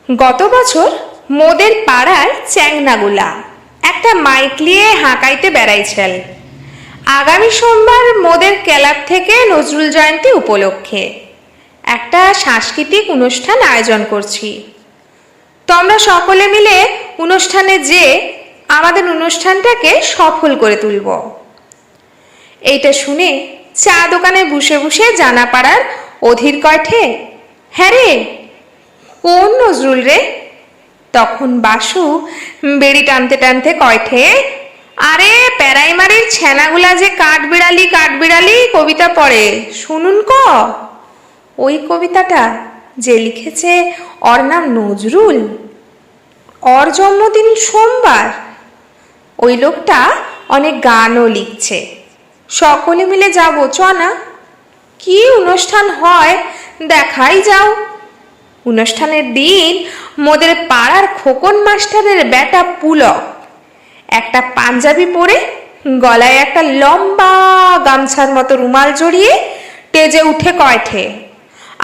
গত বছর মোদের পাড়ার চ্যাংনাগুলা একটা মাইক নিয়ে হাঁকাইতে বেড়াইছেল। আগামী সোমবার মোদের ক্লাব থেকে নজরুল জয়ন্তী উপলক্ষে একটা সাংস্কৃতিক অনুষ্ঠান আয়োজন করছি। তোমরা সকলে মিলে অনুষ্ঠানে যে আমাদের অনুষ্ঠানটাকে সফল করে তুলব। এইটা শুনে চা দোকানে বসে বসে জানা পাড়ার অধীর কণ্ঠে, হ্যাঁ রে, কোন নজরুল রে? তখন বাসু বেড়ি টানতে টানতে কয়ঠে, আরে প্যারাইমারির ছেনাগুলা যে কাঠবিড়ালি কবিতা পড়ে, শুনুন ক। ওই কবিতাটা যে লিখেছে ওর নাম নজরুল, ওর জন্মদিন সোমবার। ওই লোকটা অনেক গানও লিখছে, সকলে মিলে যাবো চ না? কি অনুষ্ঠান হয় দেখাই যাও। অনুষ্ঠানের দিন মোদের পাড়ার খোকন মাস্টারের বেটা পুলক একটা পাঞ্জাবি পরে গলায় একটা লম্বা গামছার মতো রুমাল জড়িয়ে টেজে উঠে কয়ঠে,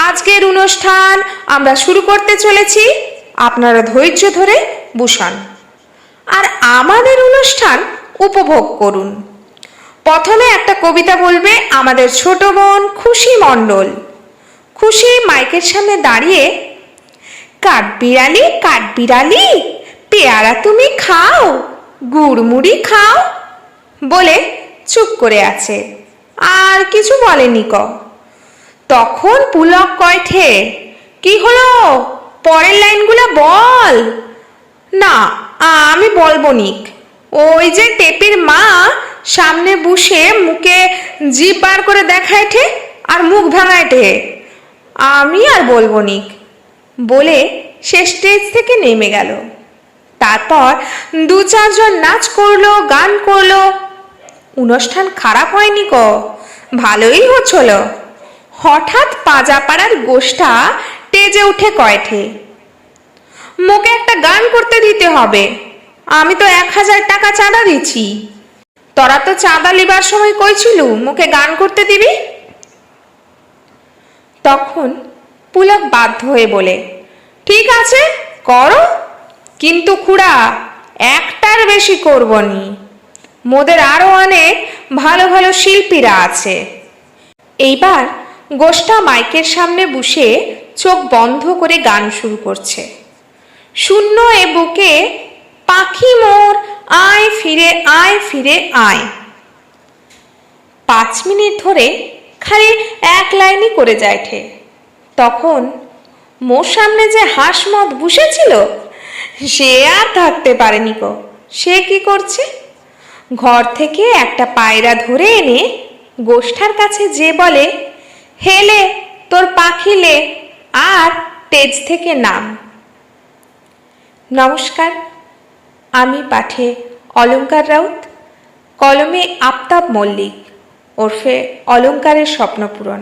আজকের অনুষ্ঠান আমরা শুরু করতে চলেছি, আপনারা ধৈর্য ধরে বসুন আর আমাদের অনুষ্ঠান উপভোগ করুন। প্রথমে একটা কবিতা বলবে আমাদের ছোট বোন খুশি মণ্ডল। খুশি মাইকের সামনে দাঁড়িয়ে, কাঠবিড়ালি পেয়ারা তুমি খাও, গুড়মুড়ি খাও বলে চুপ করে আছে, আর কিছু বলেনি ক। তখন পুলক কয়ঠে, কি হলো, পরের লাইনগুলো বল। না, আমি বলবো নিক। ওই যে টেপির মা সামনে বসে মুখে জিভ বার করে দেখায়ঠে আর মুখ ভাঙায়ঠে, আমি আর বলবো নিক বলে সে স্টেজ থেকে নেমে গেল। তারপর দু চারজন নাচ করলো, গান করলো। অনুষ্ঠান খারাপ হয়নি ক, ভালোই হচ্ছিল। হঠাৎ পাজাপাড়ার গোষ্ঠা টেজে উঠে কয়ঠে, মোকে একটা গান করতে দিতে হবে, আমি তো 1000 টাকা চাঁদা দিচ্ছি। তোরা তো চাঁদা লিবার সময় কইছিল মোকে গান করতে দিবি। তখন পুলক বাধ্য হয়ে বলে, ঠিক আছে করো, কিন্তু খুড়া একটার বেশি করবনি, মোদের আরো অনেক ভালো ভালো শিল্পীরা আছে। এইবার গোষ্ঠা মাইকের সামনে বসে চোখ বন্ধ করে গান শুরু করছে। শূন্য এ বুকে পাখি মোর আয় ফিরে আয়। 5 মিনিট ধরে খালি এক লাইনই করে যায়ঠে। তখন মোর সামনে যে হাসমত বসেছিল সে আর থাকতে পারেনি গো। সে কি করছে, ঘর থেকে একটা পায়রা ধরে এনে গোষ্ঠার কাছে যে বলে, হেলে তোর পাখিলে আর তেজ থেকে নাম। নমস্কার, আমি পাঠে অলঙ্কার রাউত, কলমে আফতাব মল্লিক ওরফে অলঙ্কারের স্বপ্নপূরণ।